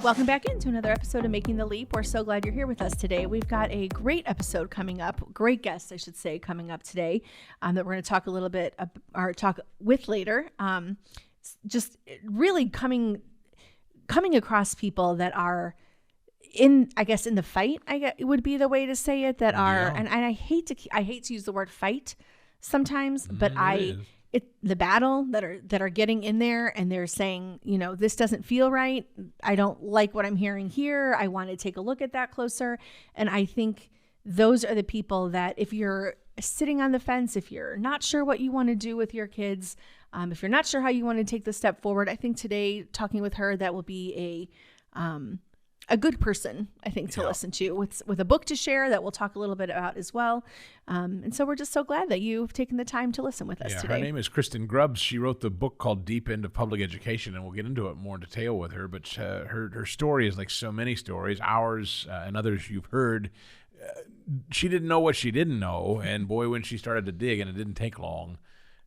Welcome back into another episode of Making the Leap. We're so glad you're here with us today. We've got a great episode coming up, great guest, I should say, coming up today that we're going to talk a little bit or talk with later. Just really coming across people that are in the fight, I guess it would be the way to say it, that are, and I hate to use the word fight sometimes, but the battle that are getting in there and they're saying, this doesn't feel right. I don't like what I'm hearing here. I want to take a look at that closer. And I think those are the people that if you're sitting on the fence, if you're not sure what you want to do with your kids, if you're not sure how you want to take the step forward, I think today talking with her, that will be a good person, I think, to listen to with a book to share that we'll talk a little bit about as well. And so we're just so glad that you've taken the time to listen with us today. Her name is Kristin Grubbs. She wrote the book called Deep End of Public Education, and we'll get into it more in detail with her. But her story is like so many stories, ours and others you've heard. She didn't know what she didn't know, and boy, when she started to dig, and it didn't take long,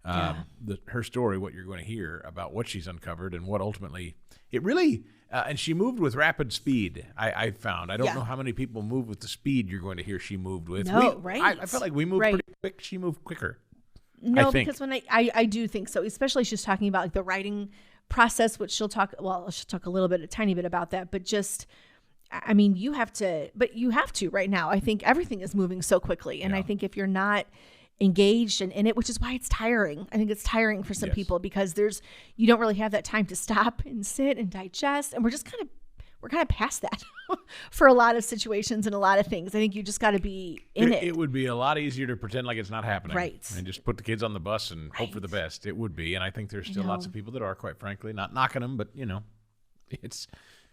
her story, what you're going to hear about what she's uncovered and what ultimately it really and she moved with rapid speed. I found. I don't know how many people move with the speed you're going to hear she moved with. Right. I felt like we moved pretty quick. She moved quicker. No, because when I do think so, especially she's talking about like the writing process, which she'll talk a a tiny bit about that, but just, I mean, you have to right now. I think everything is moving so quickly. And I think if you're not engaged and in it, which is why it's tiring. I think it's tiring for some people because you don't really have that time to stop and sit and digest. And we're kind of past that for a lot of situations and a lot of things. I think you just got to be in it. It would be a lot easier to pretend like it's not happening. Right. And just put the kids on the bus and hope for the best. It would be. And I think there's still lots of people that are, quite frankly, not knocking them, but it's,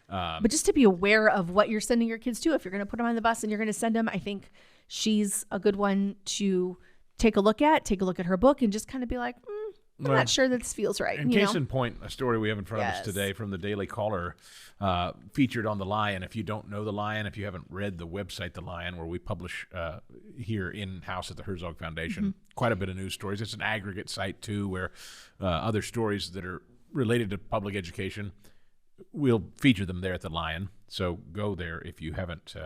but just to be aware of what you're sending your kids to, if you're going to put them on the bus and you're going to send them, I think she's a good one to take a look at her book and just kind of be like, I'm not sure that this feels right. Case in point, a story we have in front of us today from the Daily Caller featured on The Lion. If you don't know The Lion, if you haven't read the website The Lion, where we publish here in-house at the Herzog Foundation, quite a bit of news stories. It's an aggregate site, too, where other stories that are related to public education, we'll feature them there at The Lion. So go there if you haven't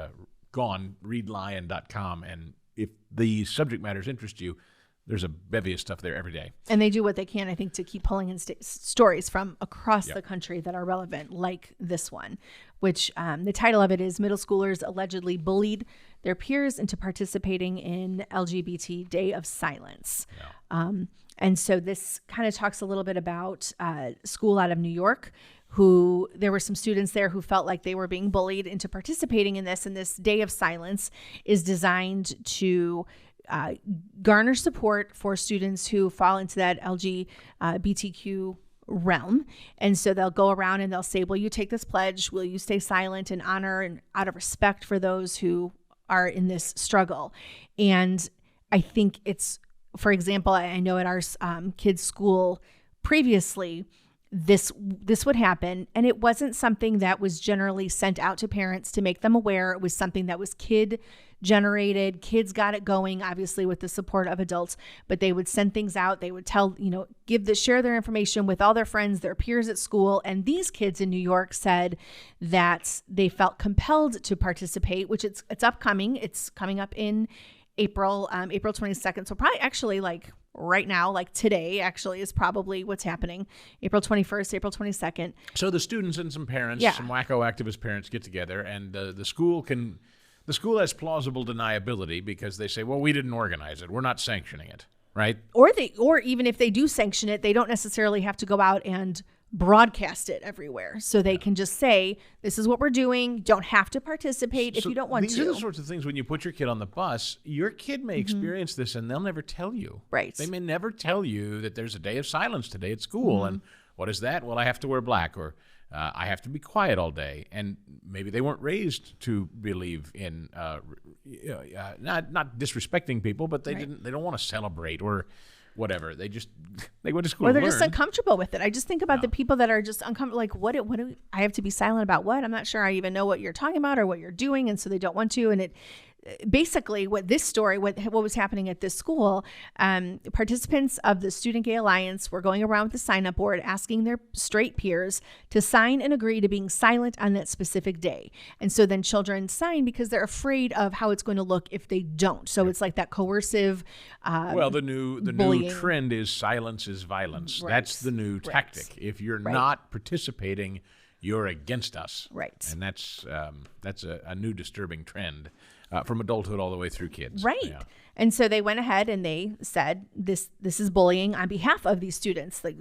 gone, readlion.com, and if the subject matters interest you, there's a bevy of stuff there every day. And they do what they can, I think, to keep pulling in stories from across the country that are relevant, like this one, which the title of it is Middle Schoolers Allegedly Bullied Their Peers into Participating in LGBT Day of Silence. Yeah. And so this kind of talks a little bit about school out of New York, who there were some students there who felt like they were being bullied into participating in this. And this Day of Silence is designed to garner support for students who fall into that LGBTQ realm. And so they'll go around and they'll say, will you take this pledge? Will you stay silent in honor and out of respect for those who are in this struggle? And I think it's, for example, I know at our kids' school previously, this would happen, and it wasn't something that was generally sent out to parents to make them aware. It was something that was kid generated. Kids got it going, obviously with the support of adults, but they would send things out. They would tell, share their information with all their friends, their peers at school. And these kids in New York said that they felt compelled to participate, which it's upcoming. It's coming up in April 22nd. So probably actually like right now, like today actually is probably what's happening. April 21st, April 22nd. So the students and some parents, some wacko activist parents get together, and the school has plausible deniability because they say, well, we didn't organize it. We're not sanctioning it, right? Or even if they do sanction it, they don't necessarily have to go out and broadcast it everywhere. So they can just say, this is what we're doing. Don't have to participate if you don't want to. These are the sorts of things when you put your kid on the bus, your kid may experience this and they'll never tell you. Right. They may never tell you that there's a day of silence today at school. And what is that? Well, I have to wear black, or I have to be quiet all day. And maybe they weren't raised to believe in not disrespecting people, but they don't want to celebrate or whatever. They went to school. Or they're just uncomfortable with it. I just think about the people that are just uncomfortable. Like, what do I have to be silent about? What? I'm not sure I even know what you're talking about or what you're doing, and so they don't want to. And basically what was happening at this school, participants of the Student Gay Alliance were going around with the sign-up board asking their straight peers to sign and agree to being silent on that specific day. And so then children sign because they're afraid of how it's going to look if they don't. So it's like that coercive the new trend is silence is violence. Right. That's the new tactic. If you're not participating, you're against us. Right. And that's a new disturbing trend from adulthood all the way through kids. Right. Yeah. And so they went ahead and they said this is bullying on behalf of these students. Like,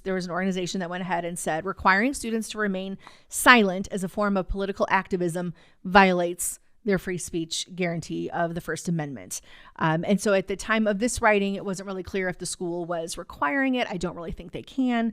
there was an organization that went ahead and said requiring students to remain silent as a form of political activism violates their free speech guarantee of the First Amendment. And so at the time of this writing, it wasn't really clear if the school was requiring it. I don't really think they can.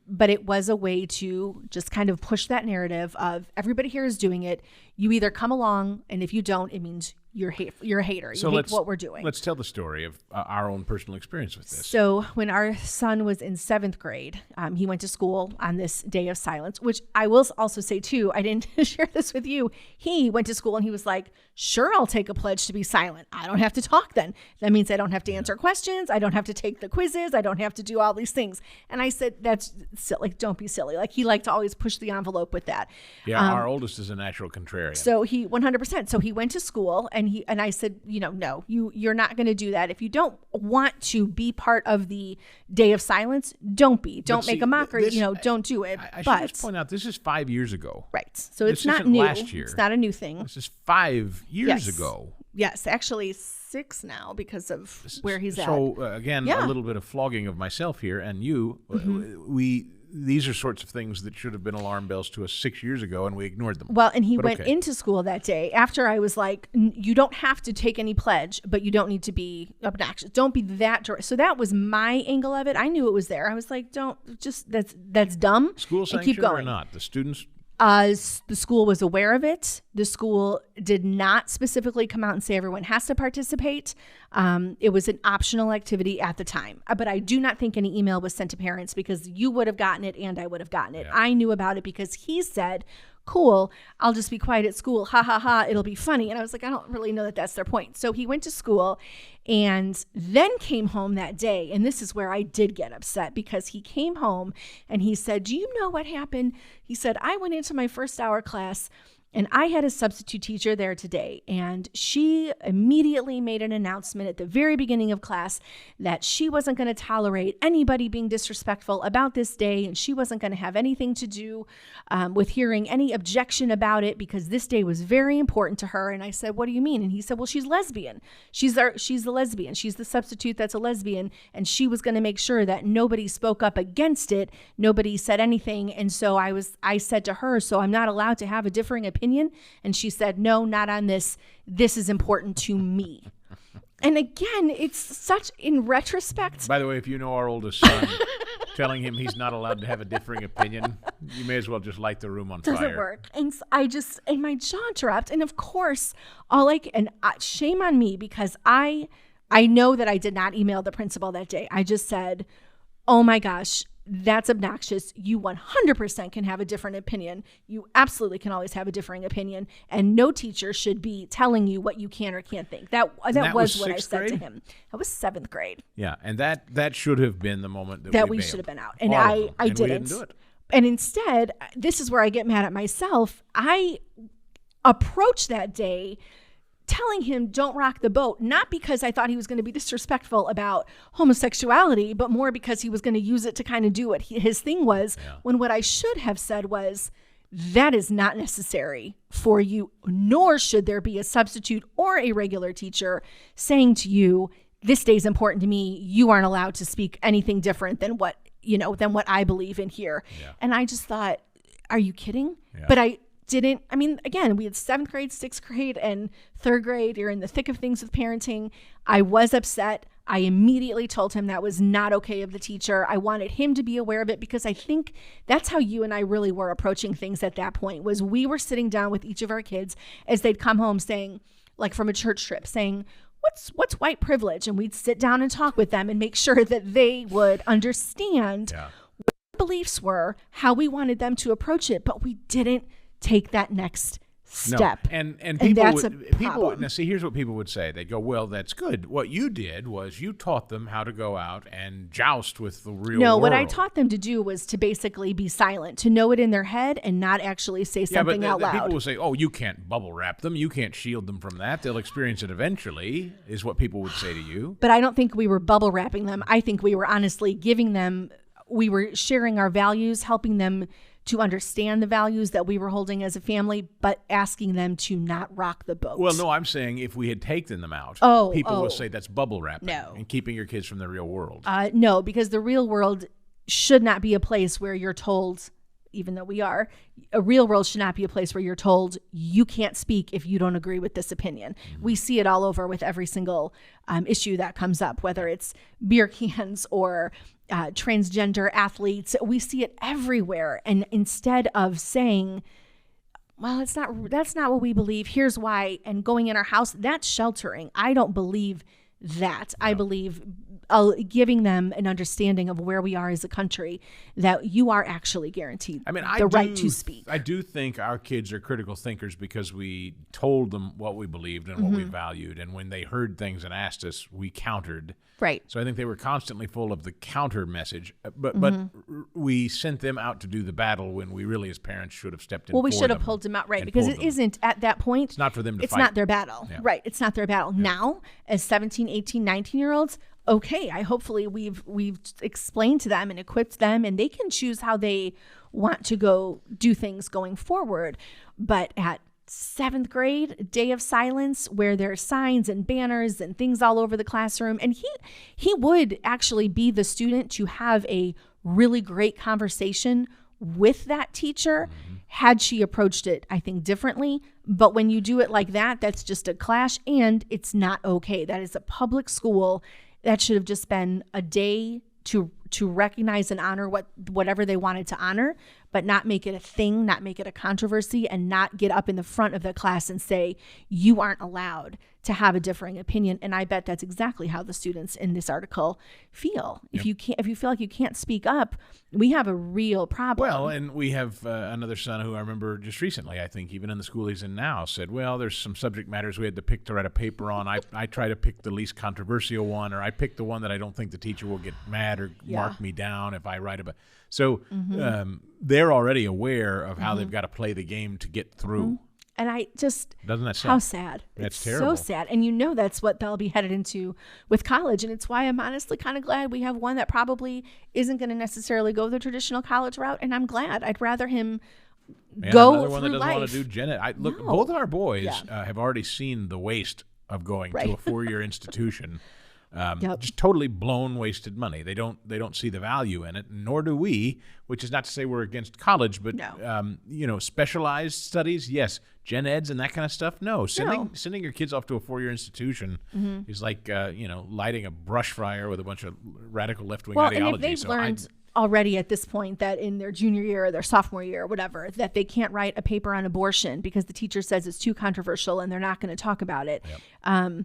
But it was a way to just kind of push that narrative of everybody here is doing it. You either come along, and if you don't, it means you're a hater. You hate what we're doing. Let's tell the story of our own personal experience with this. So when our son was in 7th grade, he went to school on this day of silence, which I will also say too, I didn't share this with you. He went to school and he was like, sure, I'll take a pledge to be silent. I don't have to talk then. That means I don't have to answer questions. I don't have to take the quizzes. I don't have to do all these things. And I said, that's silly. Don't be silly. Like, he liked to always push the envelope with that. Yeah, our oldest is a natural contrarian. So he 100%. So he went to school and I said, no, you're not going to do that. If you don't want to be part of the day of silence, don't be. Don't make a mockery. Don't do it. I should just point out, this is 5 years ago. Right. So it's not new. Last year. It's not a new thing. This is 5 years ago. Yes, actually 6 now because of where he's at. So again, a little bit of flogging of myself here and you. Mm-hmm. These are sorts of things that should have been alarm bells to us 6 years ago, and we ignored them. Well, and he went into school that day after I was like, you don't have to take any pledge, but you don't need to be obnoxious. Don't be that direct. So that was my angle of it. I knew it was there. I was like, that's dumb. School sanctioned keep going. or not? The students... The school was aware of it. The school did not specifically come out and say everyone has to participate. It was an optional activity at the time. But I do not think any email was sent to parents because you would have gotten it and I would have gotten it. Yeah. I knew about it because he said, cool, I'll just be quiet at school. Ha, ha, ha, it'll be funny. And I was like, I don't really know that that's their point. So he went to school and then came home that day. And this is where I did get upset because he came home and he said, do you know what happened? He said, I went into my first hour class and I had a substitute teacher there today, and she immediately made an announcement at the very beginning of class that she wasn't going to tolerate anybody being disrespectful about this day, and she wasn't going to have anything to do with hearing any objection about it because this day was very important to her. And I said, what do you mean? And he said, well, she's lesbian. She's the lesbian. She's the substitute that's a lesbian, and she was going to make sure that nobody spoke up against it. Nobody said anything. And so I said to her, so I'm not allowed to have a differing opinion? And she said, no, not on this. This is important to me. And again, it's such, in retrospect. By the way, if you know our oldest son, telling him he's not allowed to have a differing opinion, you may as well just light the room on fire. Doesn't work. And and my jaw dropped. And of course, shame on me because I know that I did not email the principal that day. I just said, oh my gosh, that's obnoxious. You 100% can have a different opinion. You absolutely can always have a differing opinion. And no teacher should be telling you what you can or can't think. That was what I said to him. That was 7th grade. Yeah, and that should have been the moment that we should have been out. And I didn't. We didn't do it. And instead, this is where I get mad at myself. I approached that day telling him don't rock the boat, not because I thought he was going to be disrespectful about homosexuality, but more because he was going to use it to kind of do what his thing was, when what I should have said was, that is not necessary for you, nor should there be a substitute or a regular teacher saying to you, this day is important to me. You aren't allowed to speak anything different than what I believe in here. Yeah. And I just thought, are you kidding? Yeah. But I didn't. I mean, again, we had 7th grade, 6th grade, and 3rd grade. You're in the thick of things with parenting. I was upset. I immediately told him that was not okay of the teacher. I wanted him to be aware of it because I think that's how you and I really were approaching things at that point, was we were sitting down with each of our kids as they'd come home saying, like from a church trip, saying, what's white privilege? And we'd sit down and talk with them and make sure that they would understand what our beliefs were, how we wanted them to approach it, but we didn't take that next step. And that's people a problem. now see, here's what people would say. They'd go, well, that's good. What you did was you taught them how to go out and joust with the real world. What I taught them to do was to basically be silent, to know it in their head and not actually say something out loud. People will say, oh, you can't bubble wrap them. You can't shield them from that. They'll experience it eventually, is what people would say to you. But I don't think we were bubble wrapping them. I think we were honestly we were sharing our values, helping them to understand the values that we were holding as a family, but asking them to not rock the boat. Well, no, I'm saying if we had taken them out, people will say that's bubble wrapping and keeping your kids from the real world. No, because the real world should not be a place where you're told, even though we are, a real world should not be a place where you're told you can't speak if you don't agree with this opinion. Mm-hmm. We see it all over with every single issue that comes up, whether it's beer cans or transgender athletes. We see it everywhere. And instead of saying, well, that's not what we believe, here's why, and going in our house, that's sheltering. I don't believe that. No. I believe giving them an understanding of where we are as a country, that you are actually guaranteed the right to speak. I do think our kids are critical thinkers because we told them what we believed and what we valued. And when they heard things and asked us, we countered. Right. So I think they were constantly full of the counter message, but we sent them out to do the battle when we really, as parents, should have stepped in. Well, we should have pulled them out, right? Because it isn't at that point. It's not for them to fight. It's not their battle, right? It's not their battle. Yeah. Now, as 17, 18, 19-year-olds, okay, hopefully we've explained to them and equipped them, and they can choose how they want to go do things going forward. But at 7th grade, day of silence, where there are signs and banners and things all over the classroom, and he would actually be the student to have a really great conversation with that teacher had she approached it, I think, differently. But when you do it like that, that's just a clash, and it's not okay. That is a public school. That should have just been a day to recognize and honor whatever they wanted to honor, but not make it a thing, not make it a controversy, and not get up in the front of the class and say, you aren't allowed to have a differing opinion. And I bet that's exactly how the students in this article feel. Yep. If you feel like you can't speak up, we have a real problem. Well, and we have another son who I remember just recently, I think, even in the school he's in now, said, well, there's some subject matters we had to pick to write a paper on. I try to pick the least controversial one, or I pick the one that I don't think the teacher will get mad or mark me down if I write about. So they're already aware of how they've got to play the game to get through. And I just, doesn't that how sad. That's it's terrible. So sad. And that's what they'll be headed into with college. And it's why I'm honestly kind of glad we have one that probably isn't going to necessarily go the traditional college route. And I'm glad. I'd rather him go another one through that doesn't life. Want to do gen ed. Look, both of our boys have already seen the waste of going to a 4-year institution. Just totally blown, wasted money. They don't see the value in it, nor do we. Which is not to say we're against college, but specialized studies, yes. Gen eds and that kind of stuff, no. Sending your kids off to a 4-year institution is like lighting a brush fire with a bunch of radical left-wing ideology. And if they've learned already at this point that in their junior year or their sophomore year or whatever, that they can't write a paper on abortion because the teacher says it's too controversial and they're not going to talk about it. Yep.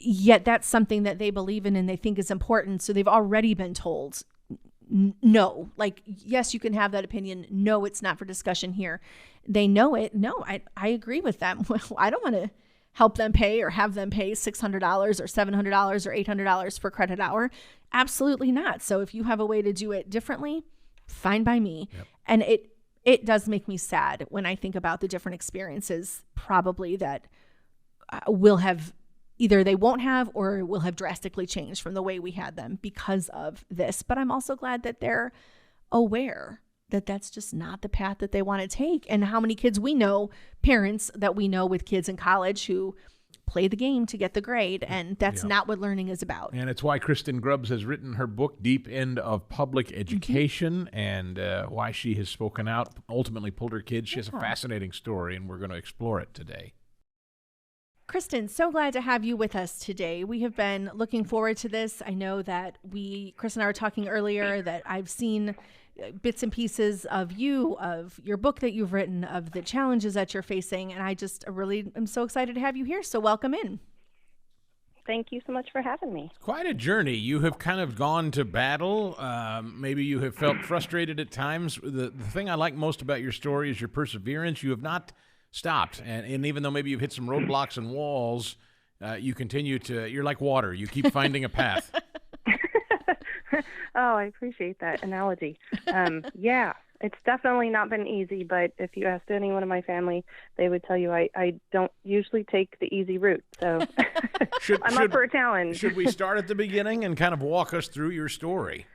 Yet that's something that they believe in and they think is important. So they've already been told, no, like, yes, you can have that opinion. No, it's not for discussion here. They know it. No, I agree with them. Well, I don't want to help them pay or have them pay $600 or $700 or $800 per credit hour. Absolutely not. So if you have a way to do it differently, fine by me. Yep. And it does make me sad when I think about the different experiences probably that will have either they won't have or will have drastically changed from the way we had them because of this. But I'm also glad that they're aware that that's just not the path that they want to take. And how many kids we know, parents that we know with kids in college who play the game to get the grade, and that's not what learning is about. And it's why Kristin Grubbs has written her book, Deep End of Public Education, and why she has spoken out, ultimately pulled her kids. She has a fascinating story, and we're going to explore it today. Kristin, so glad to have you with us today. We have been looking forward to this. I know that Chris and I were talking earlier that I've seen bits and pieces of your book that you've written, of the challenges that you're facing, and I just really am so excited to have you here. So welcome in. Thank you so much for having me. Quite a journey. You have kind of gone to battle. Maybe you have felt frustrated at times. The thing I like most about your story is your perseverance. You have not stopped. And even though maybe you've hit some roadblocks and walls, you continue to, you're like water. You keep finding a path. Oh, I appreciate that analogy. Yeah, it's definitely not been easy, but if you asked anyone in my family, they would tell you I don't usually take the easy route. So I'm up for a challenge. Should we start at the beginning and kind of walk us through your story?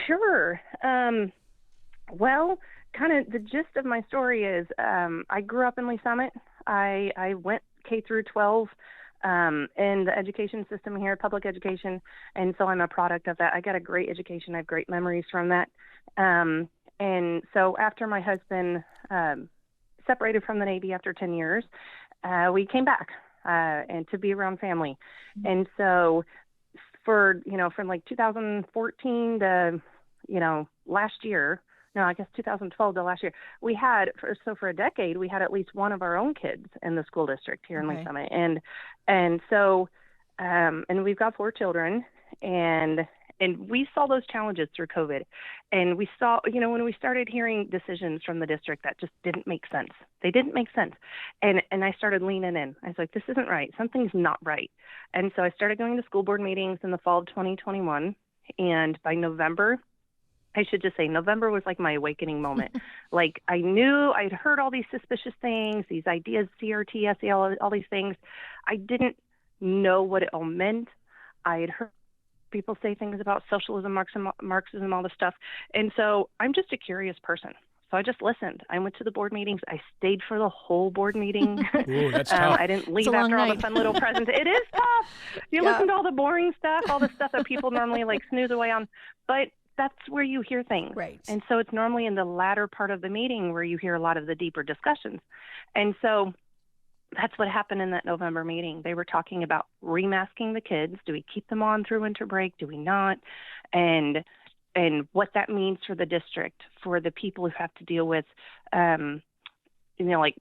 Sure. Well, kind of the gist of my story is I grew up in Lee Summit. I went K through 12 in the education system here, public education, and so I'm a product of that. I got a great education. I have great memories from that. And so after my husband separated from the Navy after 10 years, we came back and to be around family. And so from like 2014 to, last year, no, I guess 2012 to last year, we had, for a decade, we had at least one of our own kids in the school district here in Lee Summit. And so we've got 4 children, and we saw those challenges through COVID. And we saw, when we started hearing decisions from the district that just didn't make sense. They didn't make sense. And I started leaning in. I was like, this isn't right. Something's not right. And so I started going to school board meetings in the fall of 2021. And by November, I should just say November was like my awakening moment. Like I knew I'd heard all these suspicious things, these ideas, CRT, SEL, all these things. I didn't know what it all meant. I had heard people say things about socialism, Marxism, all this stuff. And so I'm just a curious person. So I just listened. I went to the board meetings. I stayed for the whole board meeting. Ooh, that's tough. I didn't leave after all the fun little presents. It is tough. You listen to all the boring stuff, all the stuff that people normally like snooze away on. But that's where you hear things. Right. And so it's normally in the latter part of the meeting where you hear a lot of the deeper discussions. And so that's what happened in that November meeting. They were talking about remasking the kids. Do we keep them on through winter break? Do we not? And what that means for the district, for the people who have to deal with, like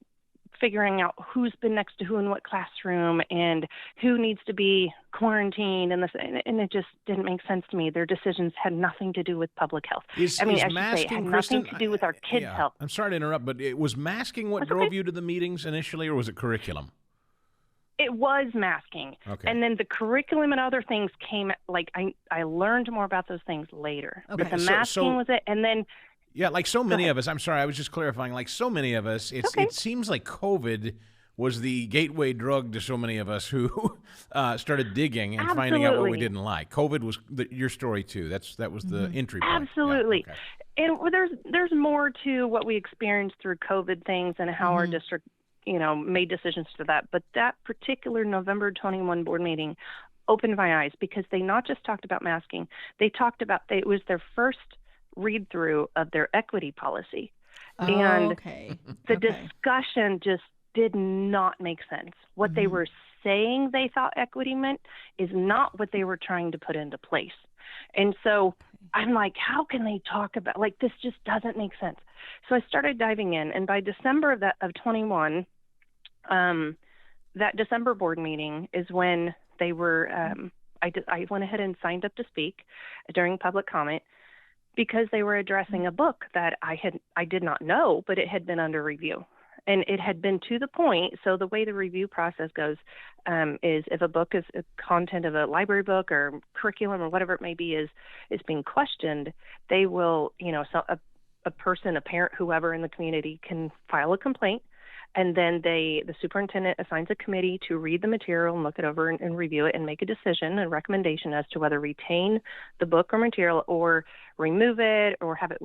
figuring out who's been next to who in what classroom and who needs to be quarantined and this, and it just didn't make sense to me. Their decisions had nothing to do with public health. I should say it had nothing to do with our kids' health. I'm sorry to interrupt, but was masking what drove you to the meetings initially, or was it curriculum? It was masking. Okay. And then the curriculum and other things came, like I learned more about those things later. Okay. But the masking was it, and then yeah, like so many of us, I'm sorry, I was just clarifying, like so many of us, it seems like COVID was the gateway drug to so many of us who started digging and finding out what we didn't like. COVID was your story too. That was the entry point. Absolutely. Yeah, okay. And there's more to what we experienced through COVID things and how our district, made decisions for that. But that particular November 21 board meeting opened my eyes because they not just talked about masking. They talked about, it was their first read through of their equity policy. And the discussion just did not make sense. What they were saying they thought equity meant is not what they were trying to put into place. And so I'm like, how can they talk about, like, this just doesn't make sense. So I started diving in, and by December of 21, that December board meeting is when they were, I went ahead and signed up to speak during public comment, because they were addressing a book that I did not know, but it had been under review. And it had been to the point, so the way the review process goes is if a book is a content of a library book or curriculum or whatever it may be is being questioned, they will, so a person, a parent, whoever in the community can file a complaint. And then the superintendent assigns a committee to read the material and look it over and review it and make a decision, a recommendation as to whether retain the book or material or remove it or have it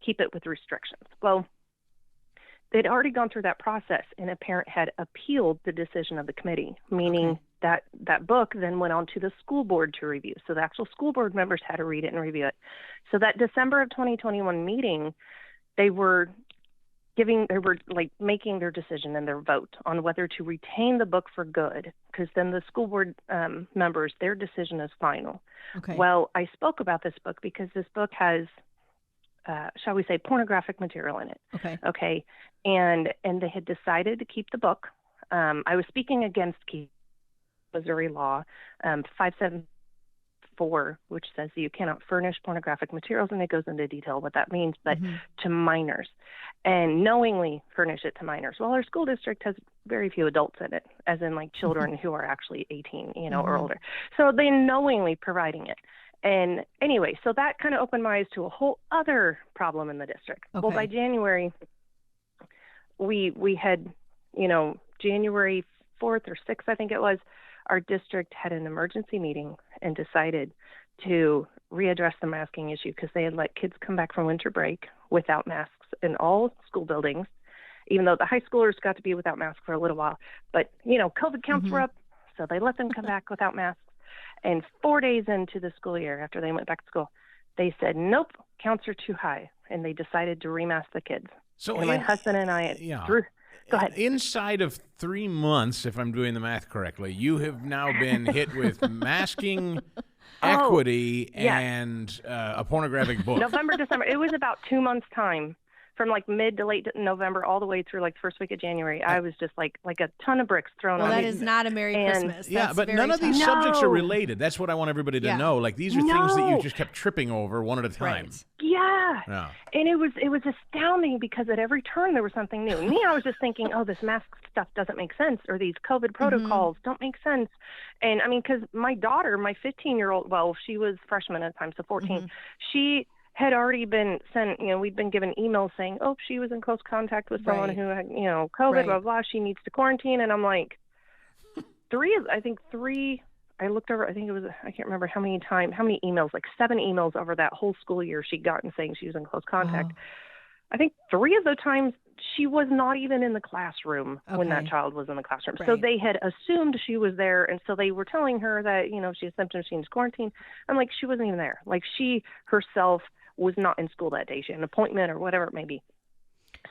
keep it with restrictions. Well, they'd already gone through that process, and a parent had appealed the decision of the committee, meaning that book then went on to the school board to review. So the actual school board members had to read it and review it. So that December of 2021 meeting, they were making their decision and their vote on whether to retain the book for good, because then the school board members, their decision is final. Okay. Well, I spoke about this book because this book has, shall we say, pornographic material in it. Okay. And they had decided to keep the book. I was speaking against Missouri law 57 4, which says you cannot furnish pornographic materials, and it goes into detail what that means, but to minors, and knowingly furnish it to minors. Well, our school district has very few adults in it, as in like children who are actually 18, or older. So they knowingly providing it. And anyway, so that kind of opened my eyes to a whole other problem in the district. Okay. Well, by January, we had, January 4th or 6th, I think it was, our district had an emergency meeting and decided to readdress the masking issue because they had let kids come back from winter break without masks in all school buildings, even though the high schoolers got to be without masks for a little while. But, COVID counts were up, so they let them come back without masks. And 4 days into the school year, after they went back to school, they said, nope, counts are too high. And they decided to remask the kids. So and my husband and I go ahead. Inside of 3 months, if I'm doing the math correctly, you have now been hit with masking, equity, and a pornographic book. November, December. It was about 2 months' time. From like mid to late November all the way through like the first week of January, I was just like a ton of bricks thrown on me. Well, that is not a Merry Christmas. Yeah, but none of these subjects are related. That's what I want everybody to know. Like these are things that you just kept tripping over one at a time. Right. Yeah. And it was astounding because at every turn there was something new. Me, I was just thinking, oh, this mask stuff doesn't make sense, or these COVID protocols don't make sense. And I mean, because my daughter, my 15-year-old, well, she was freshman at the time, so 14, she had already been sent, we'd been given emails saying, oh, she was in close contact with someone who had, COVID, blah, blah, she needs to quarantine. And I'm like, three, I looked over, I think it was, I can't remember how many emails, like 7 emails over that whole school year she'd gotten saying she was in close contact. I think 3 of the times she was not even in the classroom when that child was in the classroom. So they had assumed she was there. And so they were telling her that, she has symptoms, she needs quarantine. I'm like, she wasn't even there. Like she herself was not in school that day. She had an appointment or whatever it may be.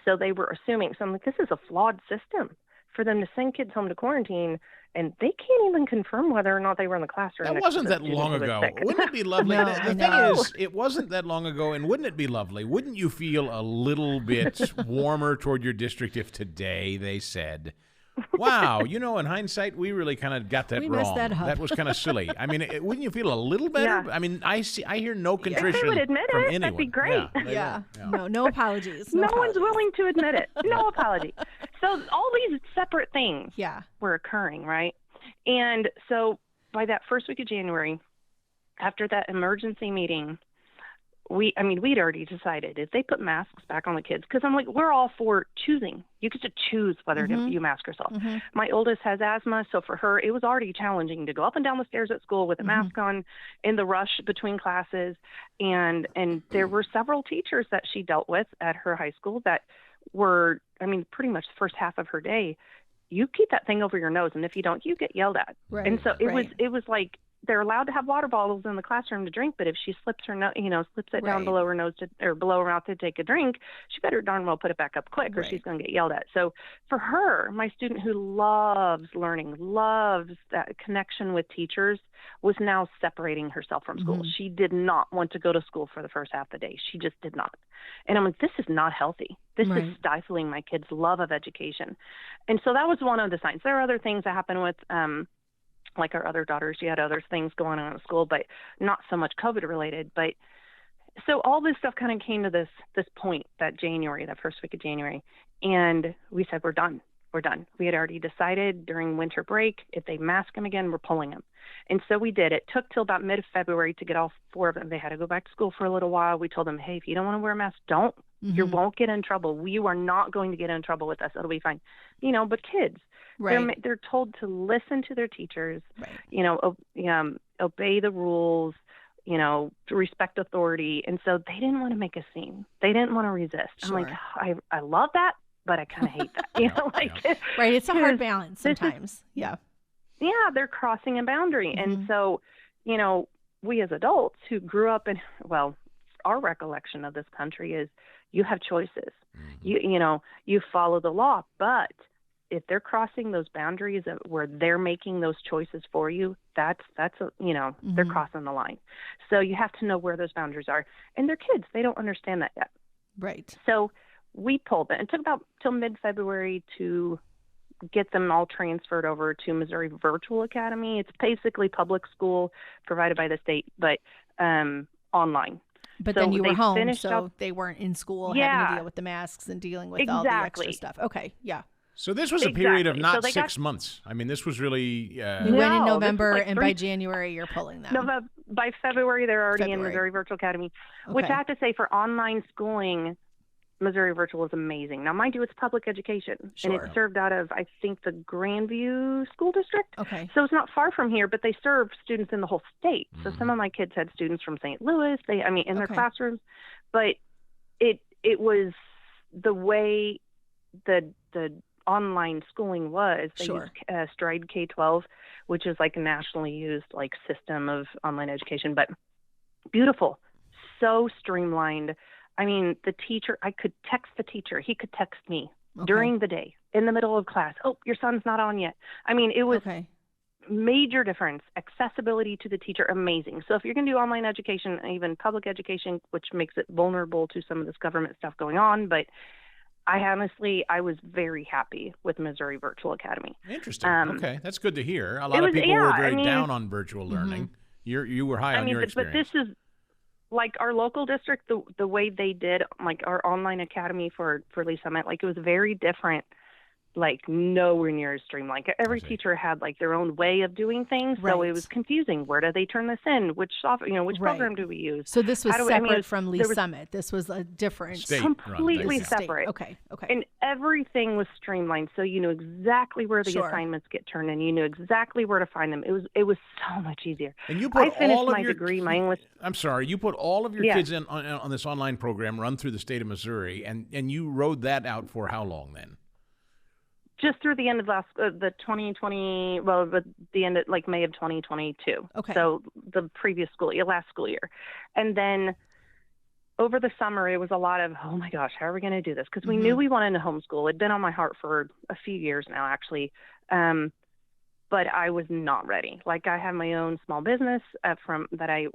So they were assuming. So I'm like, this is a flawed system for them to send kids home to quarantine, and they can't even confirm whether or not they were in the classroom. That wasn't that long ago. Wouldn't it be lovely? The thing is, it wasn't that long ago, and wouldn't it be lovely? Wouldn't you feel a little bit warmer toward your district if today they said, wow, in hindsight, we really kind of got that wrong. Messed that up. That was kind of silly. I mean, wouldn't you feel a little better? Yeah. I mean, I hear no contrition if they would admit from it, anyone. That'd be great. Yeah. No apologies. No one's willing to admit it. No apology. So all these separate things were occurring, right? And so by that first week of January, after that emergency meeting, we'd already decided if they put masks back on the kids, because I'm like, we're all for choosing. You get to choose whether you mask yourself. My oldest has asthma, so for her, it was already challenging to go up and down the stairs at school with a mask on in the rush between classes. And there were several teachers that she dealt with at her high school that were, pretty much the first half of her day, you keep that thing over your nose, and if you don't, you get yelled at. Right, and so it was like, they're allowed to have water bottles in the classroom to drink, but if she slips it down below her nose or below her mouth to take a drink, she better darn well put it back up quick, or she's going to get yelled at. So for her, my student who loves learning, loves that connection with teachers, was now separating herself from school. She did not want to go to school for the first half of the day. She just did not. And I'm like, this is not healthy. This is stifling my kids' love of education. And so that was one of the signs. There are other things that happen with like our other daughter, she had other things going on at school, but not so much COVID related. But so all this stuff kind of came to this point that first week of January, and we said, we're done. We had already decided during winter break, if they mask them again, we're pulling them. And so we did. It took till about mid-February to get all 4 of them. They had to go back to school for a little while. We told them, hey, if you don't want to wear a mask, don't. You won't get in trouble. You are not going to get in trouble with us. It'll be fine. But kids, they're told to listen to their teachers, obey the rules, to respect authority. And so they didn't want to make a scene. They didn't want to resist. Sure. I'm like, I love that, but I kind of hate that. Right. It's a hard balance sometimes. Yeah, they're crossing a boundary. And so, we as adults who grew up in, our recollection of this country is you have choices. You follow the law, but if they're crossing those boundaries where they're making those choices for you, they're crossing the line. So you have to know where those boundaries are. And they're kids. They don't understand that yet. Right. So we pulled it. It took about till mid-February to get them all transferred over to Missouri Virtual Academy. It's basically public school provided by the state, but online. But so then you were home, so up, they weren't in school having to deal with the masks and dealing with all the extra stuff. Okay, yeah. So this was a period of not 6 months. I mean, this was really... You went in November, and by January, you're pulling them. No, by February, they're already in Missouri Virtual Academy, which I have to say, for online schooling, Missouri Virtual is amazing. Now, mind you, it's public education, and it's served out of, I think, the Grandview School District. Okay. So it's not far from here, but they serve students in the whole state. So some of my kids had students from St. Louis, in their classrooms. But it was the way the online schooling was. They used Stride K-12, which is like a nationally used system of online education, but beautiful, so streamlined. I mean, the teacher, I could text the teacher. He could text me during the day, in the middle of class. Oh, your son's not on yet. I mean, it was major difference. Accessibility to the teacher, amazing. So if you're going to do online education, even public education, which makes it vulnerable to some of this government stuff going on, but I was very happy with Missouri Virtual Academy. Interesting. Okay, that's good to hear. A lot of people were very down on virtual learning. You were high on your experience. But this is... our local district, the way they did our online academy for Lee Summit, it was very different, nowhere near as streamlined. Every teacher had their own way of doing things, so it was confusing. Where do they turn this in? Which software, which program do we use? So this was separate from Lee Summit. This was a different, completely separate. Okay. And everything was streamlined, so you knew exactly where the assignments get turned in. You knew exactly where to find them. It was so much easier. And you put I finished my degree, my English. I'm sorry, you put all of your kids in on this online program run through the state of Missouri, and you rode that out for how long then? Just through the end of the 2020, but the end of May of 2022. Okay. So the previous last school year. And then over the summer, it was a lot of, oh my gosh, how are we going to do this? Because we knew we wanted to homeschool. It'd been on my heart for a few years now, actually. But I was not ready. I have my own small business that I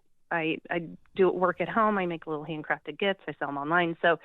do work at home. I make little handcrafted gifts. I sell them online. So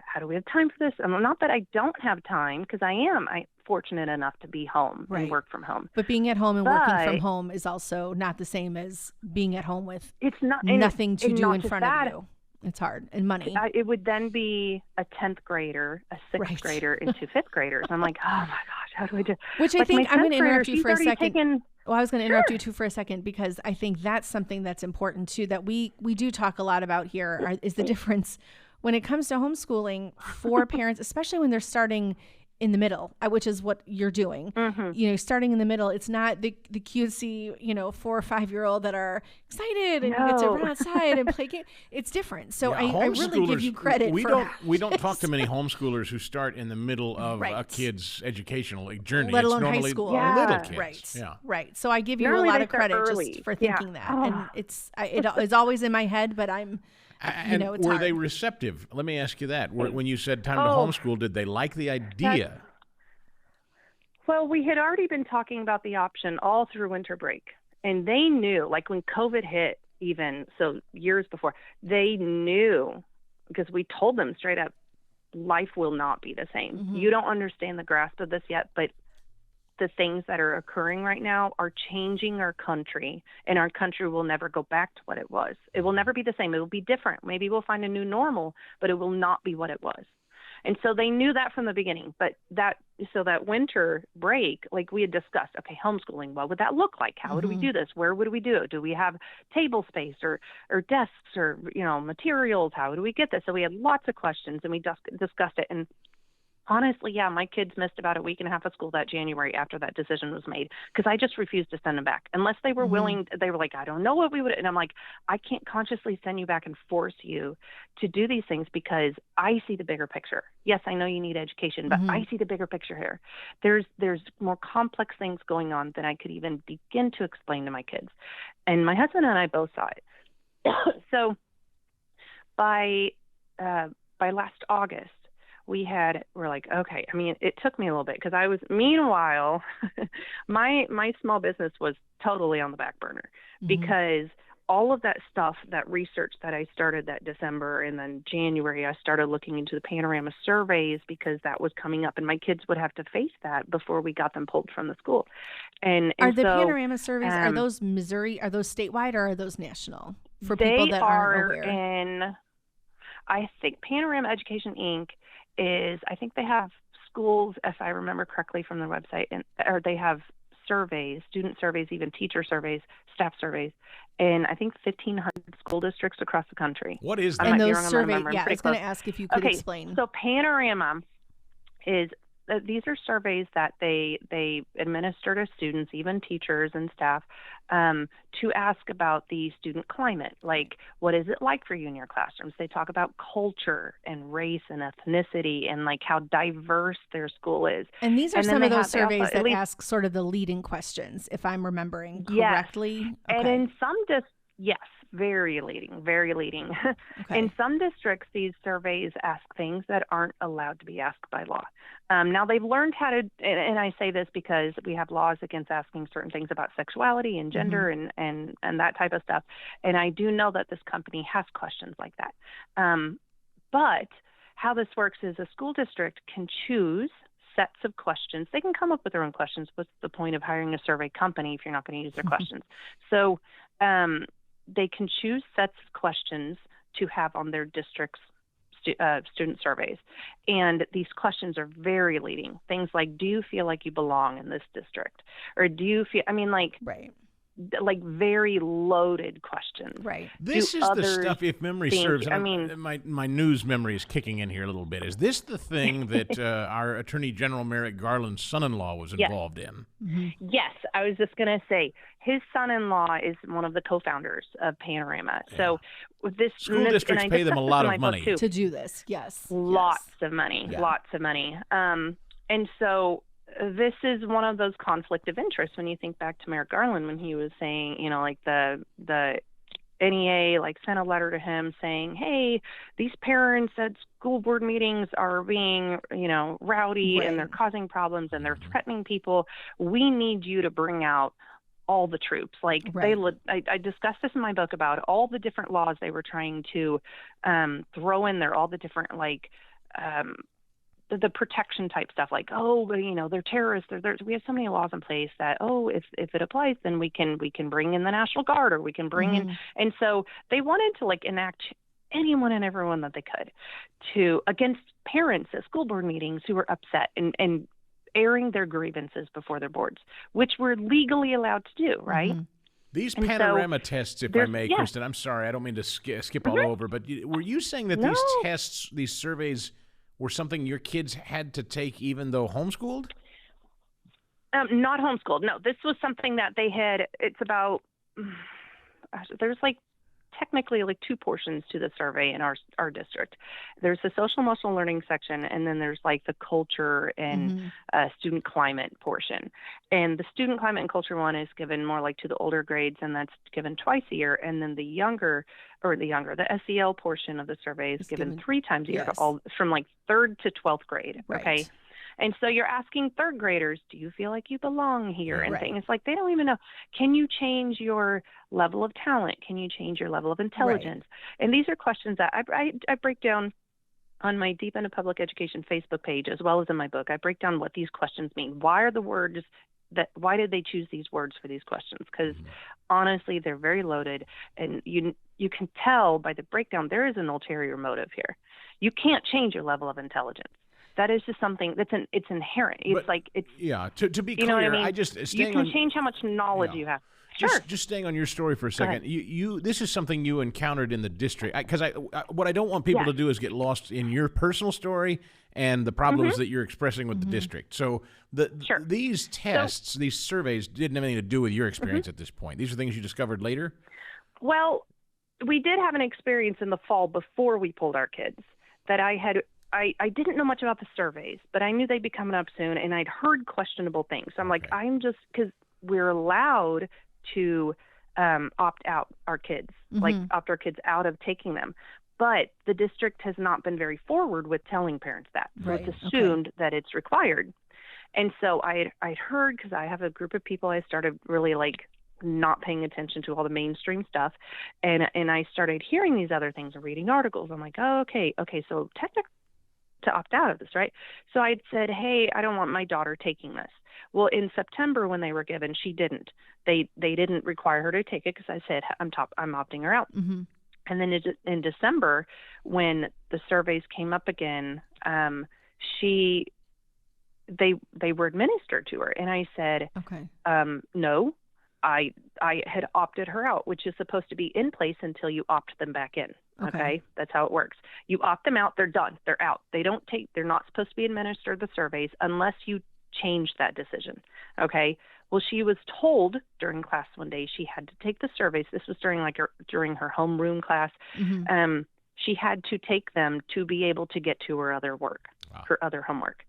how do we have time for this? Not that I don't have time, because I'm fortunate enough to be home and work from home. But being at home and working from home is also not the same as being at home with nothing to do in front of you. It's hard. And money. It would then be a 10th grader, a 6th grader, and 2 5th graders. I'm like, oh my gosh, how do I do? Which I think I'm going to interrupt you for a second. Well, I was going to interrupt you too for a second, because I think that's something that's important too, that we do talk a lot about here, is the difference when it comes to homeschooling for parents, especially when they're starting in the middle, which is what you're doing. Starting in the middle, it's not the cutesy, 4 or 5-year-old that are excited and get to run outside and play games. It's different. So I really give you credit. We don't talk to many homeschoolers who start in the middle of a kid's educational journey. Let alone it's normally high school. Little kids. Right. Yeah. Right. So I give you a lot of credit just for thinking that. And it's always in my head, but I'm... And it's were hard. they receptive? Let me ask you that. When you said time to homeschool, did they like the idea? Well, we had already been talking about the option all through winter break. And they knew, when COVID hit, even so years before, they knew, because we told them straight up, life will not be the same. You don't understand the grasp of this yet, but the things that are occurring right now are changing our country, and our country will never go back to what it was. It will never be the same. It will be different. Maybe we'll find a new normal, but it will not be what it was. And so they knew that from the beginning. But that winter break, we had discussed, okay, homeschooling, what would that look like? How would we do this? Where would we do it? Do we have table space or desks or, materials? How do we get this? So we had lots of questions, and we discussed it. And honestly, my kids missed about a week and a half of school that January after that decision was made, because I just refused to send them back unless they were willing. They were like, I don't know what we would. And I'm like, I can't consciously send you back and force you to do these things, because I see the bigger picture. Yes, I know you need education, but I see the bigger picture here. There's more complex things going on than I could even begin to explain to my kids. And my husband and I both saw it. So by last August, we're like, okay, it took me a little bit, because meanwhile, my small business was totally on the back burner, because all of that stuff, that research that I started that December, and then January, I started looking into the Panorama surveys because that was coming up, and my kids would have to face that before we got them pulled from the school. And are the so, Panorama surveys, are those Missouri, are those statewide, or are those national for people that aren't aware? I think Panorama Education Inc. I think they have schools, if I remember correctly from their website, or they have surveys, student surveys, even teacher surveys, staff surveys, in I think 1,500 school districts across the country. What is that? And those surveys, I was going to ask if you could explain. So Panorama is, these are surveys that they administer to students, even teachers and staff, to ask about the student climate. Like, what is it like for you in your classrooms? They talk about culture and race and ethnicity and like how diverse their school is. And these are some of those surveys that ask sort of the leading questions, if I'm remembering correctly. Yes. Okay. And in some yes, very leading. Okay. In some districts, these surveys ask things that aren't allowed to be asked by law. Now, they've learned how to, and I say this because we have laws against asking certain things about sexuality and gender and that type of stuff. And I do know that this company has questions like that. But how this works is a school district can choose sets of questions. They can come up with their own questions. What's the point of hiring a survey company if you're not going to use their questions? So they can choose sets of questions to have on their district's student surveys. And these questions are very leading. Things like, do you feel like you belong in this district? Or do you feel, like very loaded questions. Right. This is the stuff, if memory serves, my news memory is kicking in here a little bit. Is this the thing that our Attorney General Merrick Garland's son-in-law was involved in? Mm-hmm. Yes, I was just going to say, his son-in-law is one of the co-founders of Panorama. Yeah. So this school districts pay them a lot of money to do this. Yes. Lots of money. And so this is one of those conflict of interest when you think back to Merrick Garland when he was saying, like the NEA sent a letter to him saying, hey, these parents at school board meetings are being, rowdy and they're causing problems and they're threatening people. We need you to bring out all the troops. I discussed this in my book about all the different laws they were trying to throw in there, all the different the protection type stuff, they're terrorists. We have so many laws in place that, if it applies, then we can bring in the National Guard, or we can bring in. And so they wanted to enact anyone and everyone that they could against parents at school board meetings who were upset and airing their grievances before their boards, which we're legally allowed to do, right? Mm-hmm. These Panorama tests, if I may, Kristin, I'm sorry, I don't mean to skip all over, but were you saying that these tests, these surveys, were something your kids had to take even though homeschooled? Not homeschooled. No, this was something that they had. It's about, there's technically two portions to the survey in our district. There's the social emotional learning section, and then there's the culture and student climate portion. And the student climate and culture one is given more to the older grades, and that's given twice a year. And then the SEL portion of the survey is given 3 times a year to all from 3rd to 12th grade. Right. Okay. And so you're asking third graders, do you feel like you belong here? And things they don't even know. Can you change your level of talent? Can you change your level of intelligence? Right. And these are questions that I break down on my Deep Into Public Education Facebook page, as well as in my book. I break down what these questions mean. Why did they choose these words for these questions? Because honestly, they're very loaded, and you can tell by the breakdown there is an ulterior motive here. You can't change your level of intelligence. That is just something it's inherent. It's to be clear, what I mean? You can change how much knowledge you have. Sure. Just staying on your story for a second. This is something you encountered in the district, because what I don't want people to do is get lost in your personal story and the problems that you're expressing with the district. So these tests, these surveys, didn't have anything to do with your experience at this point. These are things you discovered later. Well, we did have an experience in the fall before we pulled our kids that I didn't know much about the surveys, but I knew they'd be coming up soon, and I'd heard questionable things. So I'm because we're allowed to opt out our kids, opt our kids out of taking them. But the district has not been very forward with telling parents that. So it's assumed that it's required. And so I'd heard, because I have a group of people I started really not paying attention to all the mainstream stuff. And I started hearing these other things and reading articles. I'm like, oh, okay. So technically to opt out of this, right? So I'd said, hey, I don't want my daughter taking this. Well, in September when they were given, she didn't. They didn't require her to take it because I said, I'm opting her out. Mm-hmm. And then in December, when the surveys came up again, they were administered to her. And I said, okay, no, I had opted her out, which is supposed to be in place until you opt them back in. Okay. That's how it works. You opt them out, they're done. They're out. They're not supposed to be administered the surveys unless you change that decision. Okay. Well, she was told during class one day she had to take the surveys. This was during her homeroom class. Mm-hmm. She had to take them to be able to get to her other work, Wow. her other homework.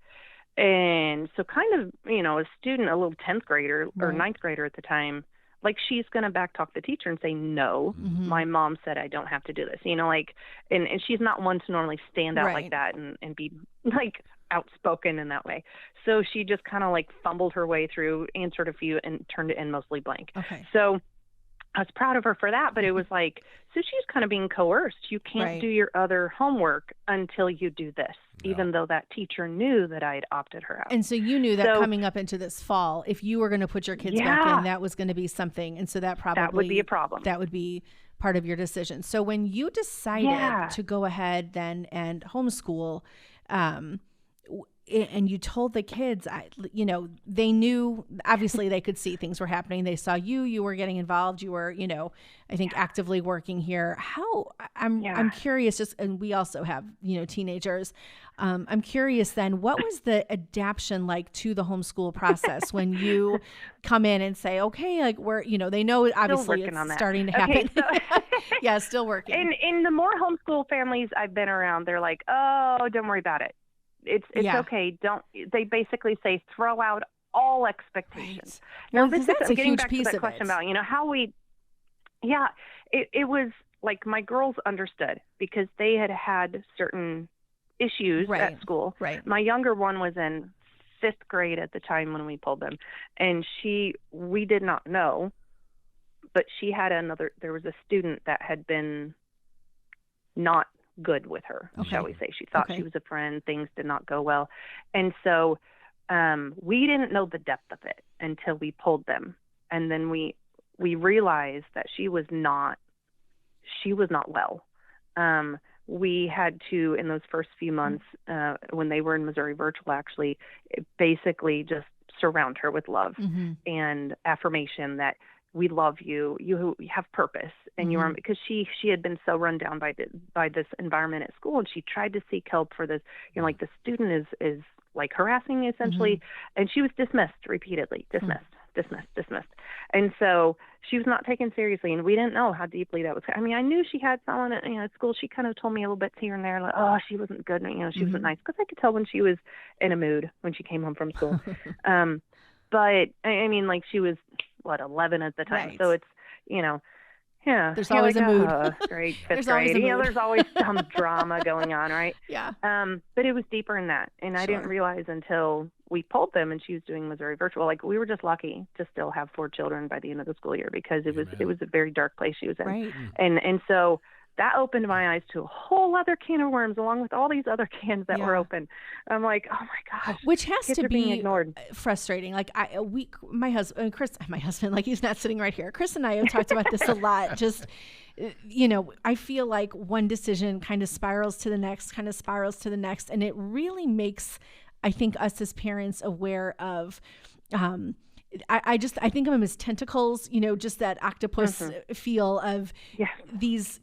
And so kind of, a student, a little 10th grader or 9th grader at the time, like she's going to backtalk the teacher and say, no, mm-hmm. my mom said I don't have to do this, and she's not one to normally stand out like that and be like outspoken in that way. So she just kind of like fumbled her way through, answered a few and turned it in mostly blank. Okay. So I was proud of her for that, but it was like, so she's kind of being coerced. You can't do your other homework until you do this, even though that teacher knew that I had opted her out. And so you knew that coming up into this fall, if you were going to put your kids back in, that was going to be something. And so that would be a problem. That would be part of your decision. So when you decided to go ahead then and homeschool, and you told the kids, they knew, obviously they could see things were happening. They saw you were getting involved. You were, I think actively working here. I'm curious, and we also have, teenagers. I'm curious then, what was the adaptation like to the homeschool process when you come in and say, okay, like they know obviously it's starting to happen. Okay, so yeah, still working. In the more homeschool families I've been around, they're like, oh, don't worry about it. It's okay. They basically say throw out all expectations. Right. Now, that's a getting huge back piece to that of question it. about, how we, it was like my girls understood because they had certain issues at school. Right. My younger one was in 5th grade at the time when we pulled them, and we did not know, but she had there was a student that had been not good with her, shall we say. She thought she was a friend. Things did not go well. And so we didn't know the depth of it until we pulled them. And then we realized that she was not well. We had to, in those first few months, when they were in Missouri Virtual, actually, basically just surround her with love and affirmation that we love you. You have purpose, and you are, because she had been so run down by this environment at school, and she tried to seek help for this. Like the student is like harassing me essentially, and she was dismissed repeatedly, dismissed. And so she was not taken seriously, and we didn't know how deeply that was. I mean, I knew she had someone at school. She kind of told me a little bit here and there, like, oh, she wasn't good, she wasn't nice, because I could tell when she was in a mood when she came home from school. But I mean, like she was 11 at the time, so it's there's always a mood. Great, 5th grade. There's always some drama going on, right? Yeah. But it was deeper than that, and I didn't realize until we pulled them and she was doing Missouri Virtual. Like, we were just lucky to still have 4 children by the end of the school year, because it was a very dark place she was in, right. And so that opened my eyes to a whole other can of worms, along with all these other cans that were open. I'm like, oh my gosh, which has to be ignored. Frustrating. Like my husband, like he's not sitting right here. Chris and I have talked about this a lot. Just, I feel like one decision kind of spirals to the next, and it really makes, I think, us as parents aware of, I think of them as tentacles, just that octopus feel of these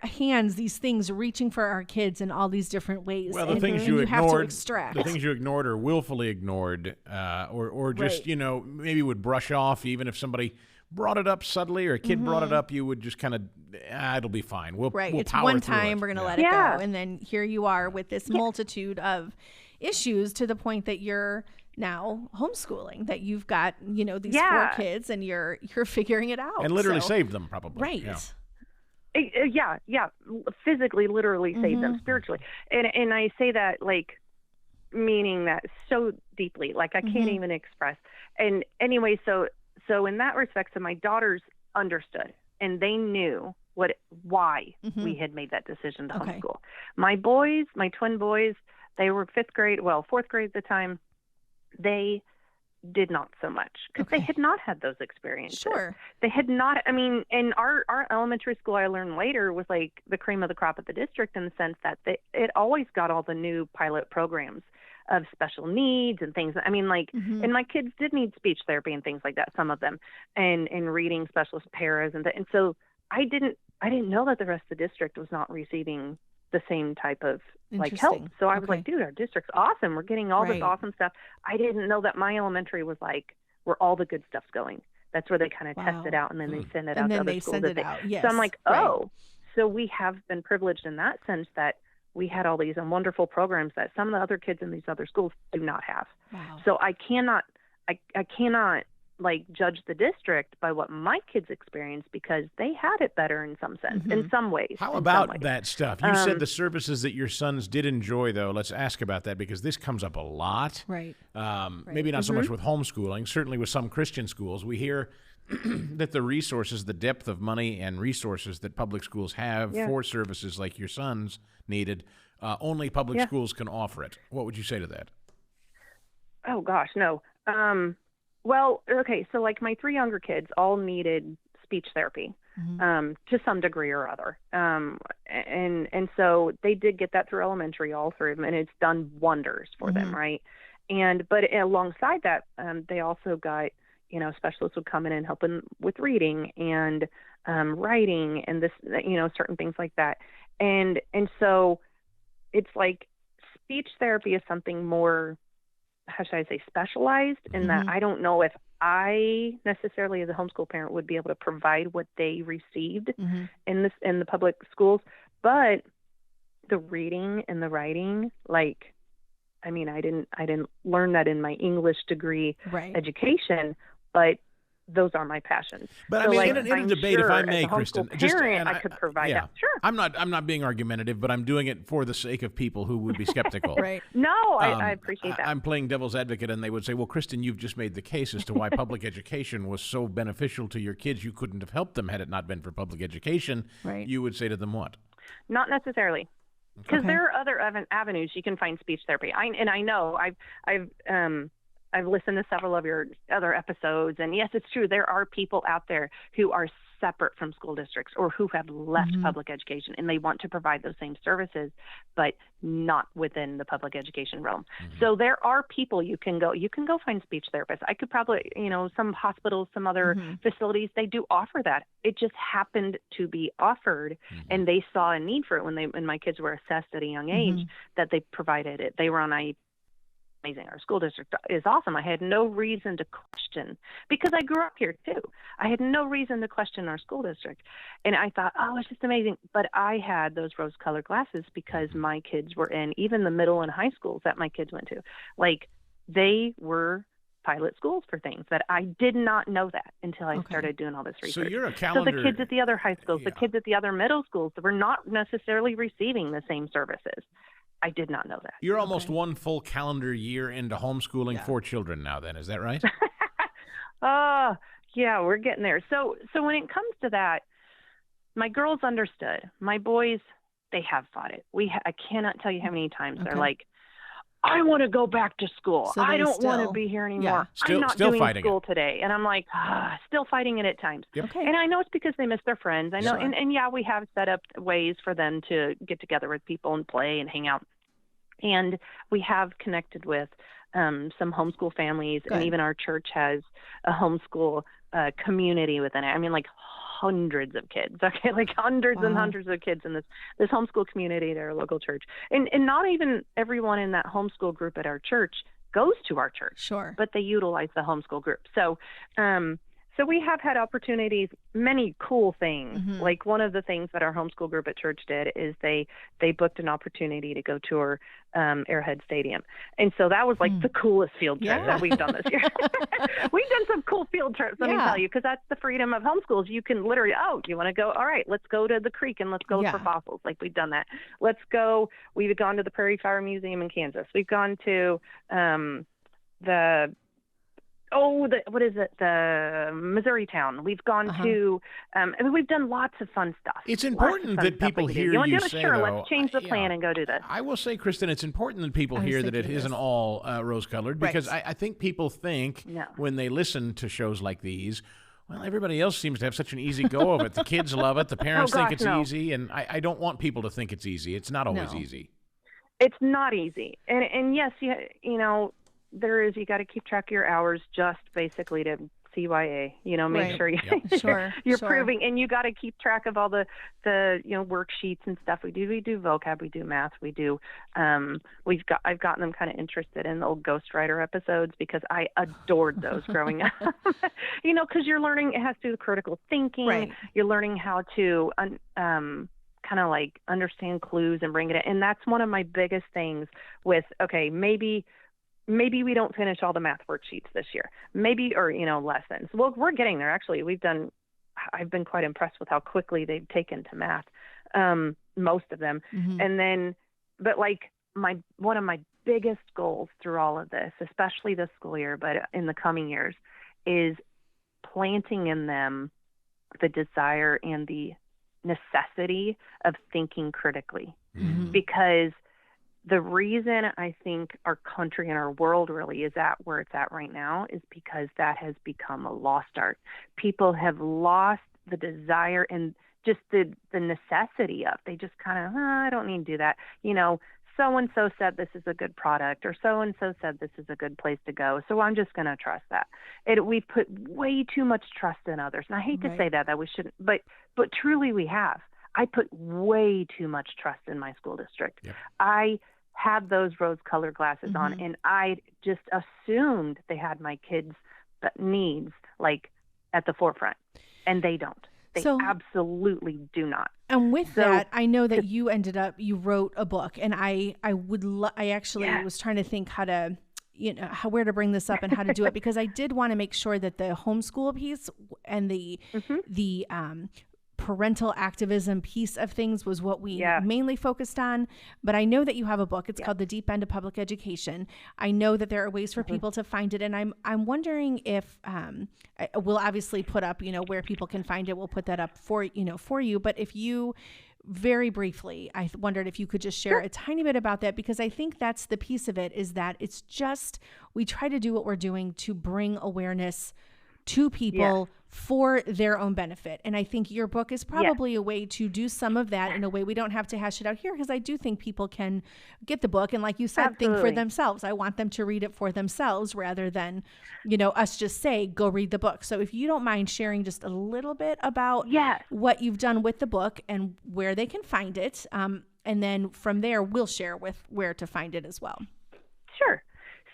hands, these things reaching for our kids in all these different ways. Well, the things you ignored, have to extract. The things you ignored or willfully ignored, or just, maybe would brush off, even if somebody brought it up subtly or a kid brought it up, you would just kind of, it'll be fine. We'll it's power one through time, it. We're going to let it go. And then here you are with this multitude of issues, to the point that you're now homeschooling, that you've got, these 4 kids, and you're figuring it out. And literally saved them, probably. Right. Yeah. Physically, literally saved them, spiritually. And I say that, like, meaning that so deeply, like I can't even express. And anyway, so So in that respect, so my daughters understood, and they knew why we had made that decision to homeschool. My boys, my twin boys, they were fourth grade at the time. They did not so much because they had not had those experiences. Sure. They had not, I mean, in our elementary school, I learned later, was like the cream of the crop of the district, in the sense that it always got all the new pilot programs of special needs and things. I mean, like, and my kids did need speech therapy and things like that, some of them, and reading specialist paras. And so I didn't know that the rest of the district was not receiving the same type of like help. So I was like, dude, our district's awesome. We're getting all this awesome stuff. I didn't know that my elementary was like where all the good stuff's going. That's where they kind of test it out, and then they send it out to other schools. Yes. So I'm like, so we have been privileged in that sense, that we had all these wonderful programs that some of the other kids in these other schools do not have. So I cannot like judge the district by what my kids experienced, because they had it better in some sense, in some ways. How about that stuff? You said the services that your sons did enjoy, though. Let's ask about that, because this comes up a lot. Right. Maybe not so much with homeschooling. Certainly with some Christian schools, we hear that the resources, the depth of money and resources that public schools have for services like your sons needed, only public schools can offer it. What would you say to that? Oh, gosh, no. Well, okay, so like my 3 younger kids all needed speech therapy to some degree or other. And so they did get that through elementary, all 3 of them, and it's done wonders for them, right? But alongside that, they also got, specialists would come in and help them with reading and writing and this, certain things like that. And so it's like speech therapy is something more, how should I say, specialized, in that I don't know if I necessarily, as a homeschool parent, would be able to provide what they received in the public schools. But the reading and the writing, like, I mean, I didn't learn that in my English degree education, but those are my passions. But so, I mean, like, in a debate, if I may, Kristin, I could provide that. Sure. I'm not being argumentative, but I'm doing it for the sake of people who would be skeptical. Right. No, I appreciate that. I'm playing devil's advocate, and they would say, well, Kristin, you've just made the case as to why public education was so beneficial to your kids. You couldn't have helped them had it not been for public education. Right. You would say to them what? Not necessarily. Because there are other avenues you can find speech therapy. I know I've listened to several of your other episodes, and yes, it's true. There are people out there who are separate from school districts or who have left public education, and they want to provide those same services, but not within the public education realm. So there are people you can go find speech therapists. I could probably, some hospitals, some other facilities, they do offer that. It just happened to be offered, and they saw a need for it when my kids were assessed at a young age, that they provided it. They were on IEP. Amazing. Our school district is awesome. I had no reason to question, because I grew up here too. I had no reason to question our school district. And I thought, oh, it's just amazing. But I had those rose-colored glasses because my kids were in even the middle and high schools that my kids went to. Like, they were pilot schools for things that I did not know that until I started doing all this research. So you're a calendar. So the kids at the other high schools, the kids at the other middle schools, were not necessarily receiving the same services. I did not know that. You're almost one full calendar year into homeschooling 4 children now, then. Is that right? Yeah, we're getting there. So when it comes to that, my girls understood. My boys, they have fought it. I cannot tell you how many times they're like, I want to go back to school. So I don't want to be here anymore. I'm not doing school today. And I'm like, still fighting it at times. Yep. And I know it's because they miss their friends. I know, and we have set up ways for them to get together with people and play and hang out. And we have connected with some homeschool families, and even our church has a homeschool community within it. I mean, like hundreds of kids, like hundreds and hundreds of kids in this homeschool community at our local church. And not even everyone in that homeschool group at our church goes to our church. Sure. But they utilize the homeschool group. So we have had opportunities, many cool things. Like, one of the things that our homeschool group at church did is they booked an opportunity to go tour Arrowhead Stadium. And so that was like the coolest field trip that we've done this year. We've done some cool field trips, let me tell you, because that's the freedom of homeschools. You can literally, you want to go? All right, let's go to the creek and let's go look for fossils. Like, we've done that. We've gone to the Prairie Fire Museum in Kansas. We've gone to the what is it? The Missouri town. We've gone to, we've done lots of fun stuff. It's important that people hear you say, sure, though, let's change the plan and go do this. I will say, Kristin, it's important that people hear that it isn't all rose-colored, because I think people think when they listen to shows like these, well, everybody else seems to have such an easy go of it. The kids love it. The parents think it's easy, and I don't want people to think it's easy. It's not always easy. It's not easy. And yes, you know, you got to keep track of your hours just basically to CYA, make sure you're proving, and you got to keep track of all the worksheets and stuff. We do vocab, we do math, we do, I've gotten them kind of interested in the old Ghostwriter episodes because I adored those growing up, because you're learning, it has to do with critical thinking. Right. You're learning how to, kind of like understand clues and bring it in. And that's one of my biggest things with, maybe we don't finish all the math worksheets this year, or lessons. Well, we're getting there. Actually, I've been quite impressed with how quickly they've taken to math, most of them. Mm-hmm. And then, but like one of my biggest goals through all of this, especially this school year, but in the coming years, is planting in them the desire and the necessity of thinking critically. Mm-hmm. Because the reason I think our country and our world really is at where it's at right now is because that has become a lost art. People have lost the desire and just the necessity of, they just kind of, I don't need to do that. So-and-so said this is a good product, or so-and-so said this is a good place to go, so I'm just going to trust that. We've put way too much trust in others. And I hate to say that we shouldn't, but truly we have. I put way too much trust in my school district. Yep. I had those rose-colored glasses on, and I just assumed they had my kids' needs like at the forefront, and they don't. They absolutely do not. And with that, I know that you wrote a book, and I actually was trying to think how to, where to bring this up and how to do it, because I did want to make sure that the homeschool piece and the parental activism piece of things was what we mainly focused on. But I know that you have a book. It's called The Deep End of Public Education. I know that there are ways for people to find it. And I'm wondering if we'll obviously put up, where people can find it. We'll put that up for you. But if you very briefly, I wondered if you could just share a tiny bit about that, because I think that's the piece of it, is that it's just, we try to do what we're doing to bring awareness to people for their own benefit. And I think your book is probably a way to do some of that in a way we don't have to hash it out here, because I do think people can get the book and, like you said, think for themselves. I want them to read it for themselves rather than, us just say, go read the book. So if you don't mind sharing just a little bit about what you've done with the book and where they can find it. And then from there, we'll share with where to find it as well. Sure.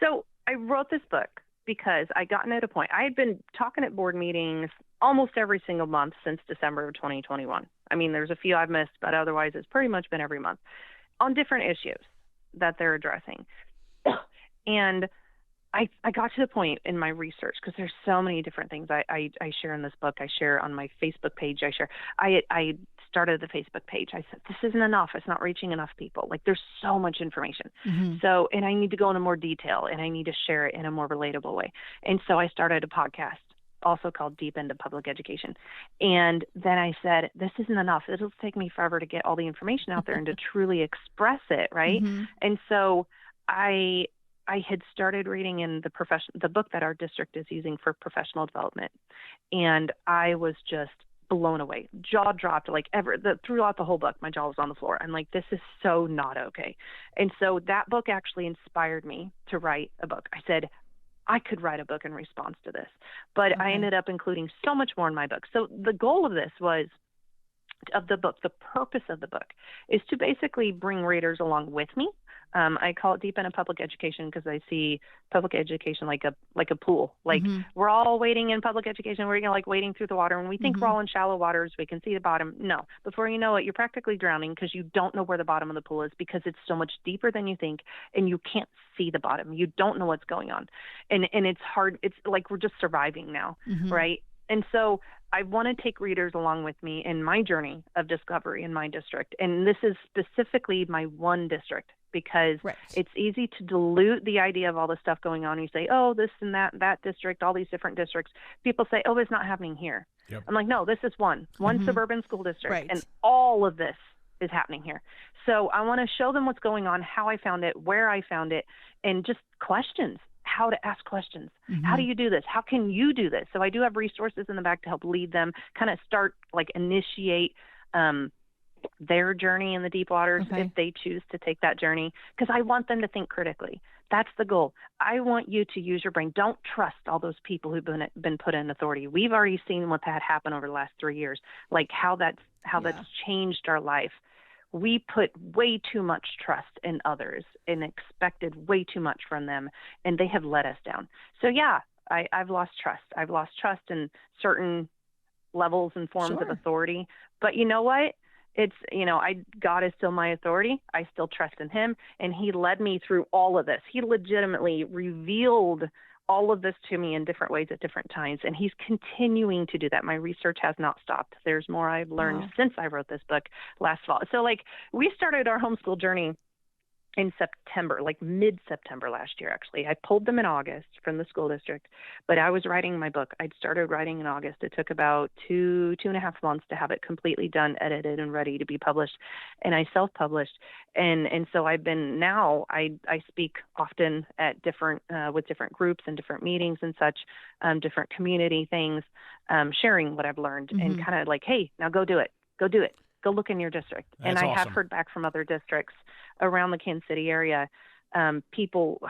So I wrote this book because I gotten at a point. I had been talking at board meetings almost every single month since December of 2021. I mean, there's a few I've missed, but otherwise it's pretty much been every month on different issues that they're addressing. And I got to the point in my research, because there's so many different things I share in this book. I share on my Facebook page. I started the Facebook page. I said, this isn't enough. It's not reaching enough people. Like, there's so much information. Mm-hmm. So, and I need to go into more detail, and I need to share it in a more relatable way. And so I started a podcast also called Deep End of Public Education. And then I said, this isn't enough. It'll take me forever to get all the information out there and to truly express it. Right. Mm-hmm. And so I had started reading in the book that our district is using for professional development. And I was just blown away, jaw dropped, like throughout the whole book, my jaw was on the floor. I'm like, this is so not okay. And so that book actually inspired me to write a book. I said, I could write a book in response to this, but I ended up including so much more in my book. So the goal of this the purpose of the book is to basically bring readers along with me. I call it Deep End of Public Education because I see public education like a pool. Like, we're all wading in public education. We're like wading through the water. When we think we're all in shallow waters, we can see the bottom. No, before you know it, you're practically drowning because you don't know where the bottom of the pool is, because it's so much deeper than you think, and you can't see the bottom. You don't know what's going on, and it's hard. It's like we're just surviving now, right? And so I want to take readers along with me in my journey of discovery in my district. And this is specifically my one district, because it's easy to dilute the idea of all the stuff going on. You say, oh, this and that district, all these different districts. People say, oh, it's not happening here. Yep. I'm like, no, this is one suburban school district. And all of this is happening here. So I want to show them what's going on, how I found it, where I found it, and just questions. How to ask questions. How do you do this? How can you do this? So I do have resources in the back to help lead them, kind of start, like, initiate their journey in the deep waters if they choose to take that journey, because I want them to think critically. That's the goal. I want you to use your brain. Don't trust all those people who've been put in authority. We've already seen what that happened over the last 3 years, like how that's changed our life. We put way too much trust in others and expected way too much from them, and they have let us down. So yeah, I've lost trust. I've lost trust in certain levels and forms of authority. But you know what? It's, God is still my authority. I still trust in him, and he led me through all of this. He legitimately revealed all of this to me in different ways at different times, and he's continuing to do that. My research has not stopped. There's more I've learned since I wrote this book last fall. So, like, we started our homeschool journey in September, like mid-September last year, actually. I pulled them in August from the school district, but I was writing my book. I'd started writing in August. It took about two and a half months to have it completely done, edited, and ready to be published. And I self-published. And so I've been now, I speak often at with different groups and different meetings and such, different community things, sharing what I've learned and kind of like, hey, now go do it. Go do it. Go look in your district. And I have heard back from other districts around the Kansas City area, people,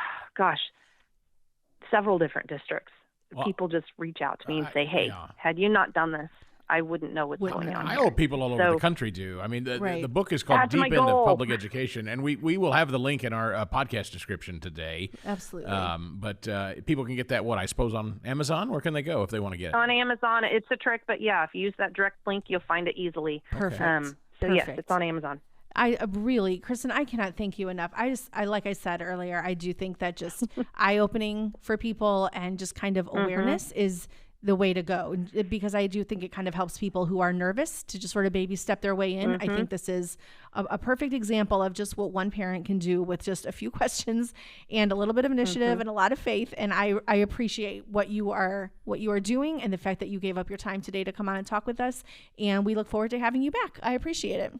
several different districts. Well, people just reach out to me and say, hey, had you not done this, I wouldn't know what's going on. I hope people all over the country do. I mean, the book is called Deep into Public Education, and we will have the link in our podcast description today. Absolutely. But people can get that, I suppose, on Amazon? Where can they go if they want to get it? On Amazon, it's a trick, but yeah, if you use that direct link, you'll find it easily. Perfect. Yes, it's on Amazon. I really, Kristin, I cannot thank you enough. I like I said earlier, I do think that just eye-opening for people and just kind of awareness is the way to go, because I do think it kind of helps people who are nervous to just sort of baby step their way in. I think this is a perfect example of just what one parent can do with just a few questions and a little bit of initiative and a lot of faith. And I appreciate what you are doing and the fact that you gave up your time today to come on and talk with us. And we look forward to having you back. I appreciate it.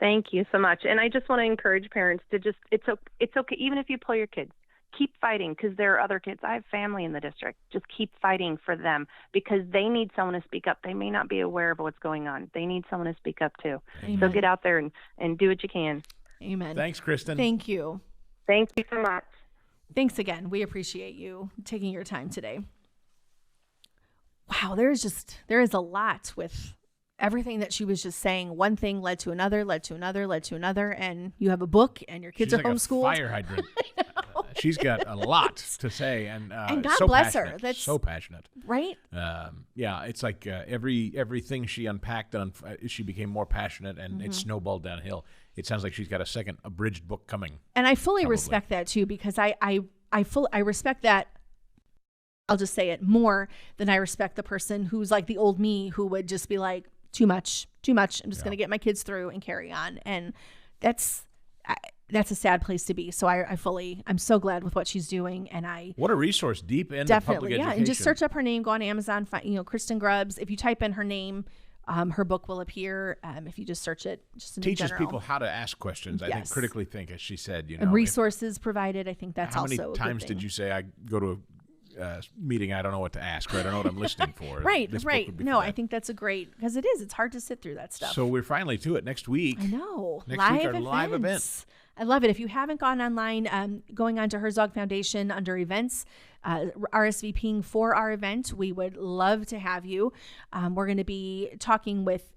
Thank you so much. And I just want to encourage parents to just, it's okay, even if you pull your kids, keep fighting, because there are other kids. I have family in the district. Just keep fighting for them, because they need someone to speak up. They may not be aware of what's going on. They need someone to speak up too. Amen. So get out there and do what you can. Amen. Thanks, Kristin. Thank you. Thank you so much. Thanks again. We appreciate you taking your time today. Wow, there is a lot with everything that she was just saying. One thing led to another, led to another, led to another, and you have a book and your kids are homeschooled. Like a fire hydrant. She's got a lot to say, and God so bless passionate, her. That's so passionate, right? Yeah, it's like everything she unpacked, she became more passionate, and it snowballed downhill. It sounds like she's got a second abridged book coming. And I fully respect that too, because I respect that. I'll just say it more than I respect the person who's like the old me who would just be like, too much. I'm just going to get my kids through and carry on. And that's a sad place to be. So I'm so glad with what she's doing. And what a resource, deep into public education. And just search up her name, go on Amazon, find, Kristin Grubbs. If you type in her name, her book will appear. If you just search it, just in teaches general. people how to ask questions. I think critically think, as she said, and resources provided. I think that's also how many times did you say I go to a meeting, I don't know what to ask, or I don't know what I'm listening for? Right. No, I think that's a great, because it's hard to sit through that stuff. So we're finally to it next week. I know. Next week, our live events. I love it. If you haven't gone online, going on to Herzog Foundation under events, RSVPing for our event, we would love to have you. We're going to be talking with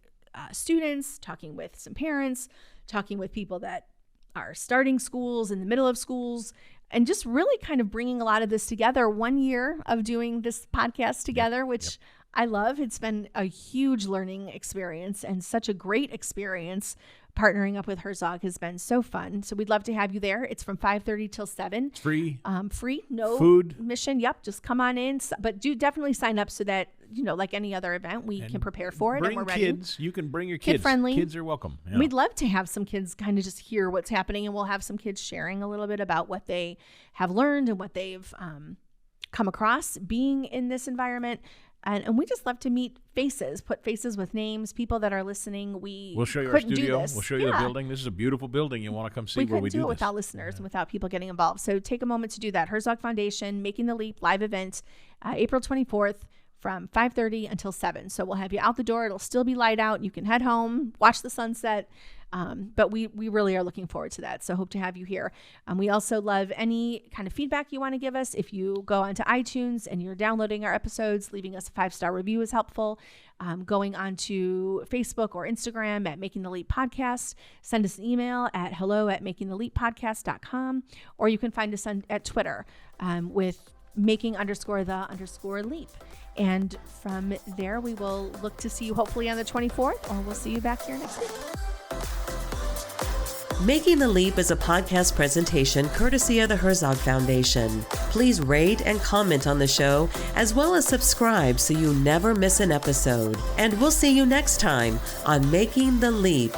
students, talking with some parents, talking with people that are starting schools, in the middle of schools, and just really kind of bringing a lot of this together. 1 year of doing this podcast together, which I love. It's been a huge learning experience and such a great experience. Partnering up with Herzog has been so fun. So we'd love to have you there. It's from 5:30 till 7. It's free. Free, no food. Mission. Yep. Just come on in. But do definitely sign up so that like any other event, we can prepare for it, and we're ready. Kids. You can bring your kids. Kid-friendly. Kids are welcome. Yeah. We'd love to have some kids kind of just hear what's happening, and we'll have some kids sharing a little bit about what they have learned and what they've come across being in this environment. And we just love to meet faces, put faces with names, people that are listening. We'll show you our studio. We'll show you the building. This is a beautiful building. You want to come see where we do this. We couldn't do it without listeners and without people getting involved. So take a moment to do that. Herzog Foundation, Making the Leap live event, April 24th from 5:30 until 7. So we'll have you out the door. It'll still be light out. You can head home, watch the sunset. But we really are looking forward to that. So hope to have you here. We also love any kind of feedback you want to give us. If you go onto iTunes and you're downloading our episodes, leaving us a 5-star review is helpful. Going onto Facebook or Instagram at Making the Leap Podcast, send us an email at hello@makingtheleappodcast.com, or you can find us at Twitter with making_the_leap. And from there, we will look to see you hopefully on the 24th, or we'll see you back here next week. Making the Leap is a podcast presentation courtesy of the Herzog Foundation. Please rate and comment on the show, as well as subscribe so you never miss an episode. And we'll see you next time on Making the Leap.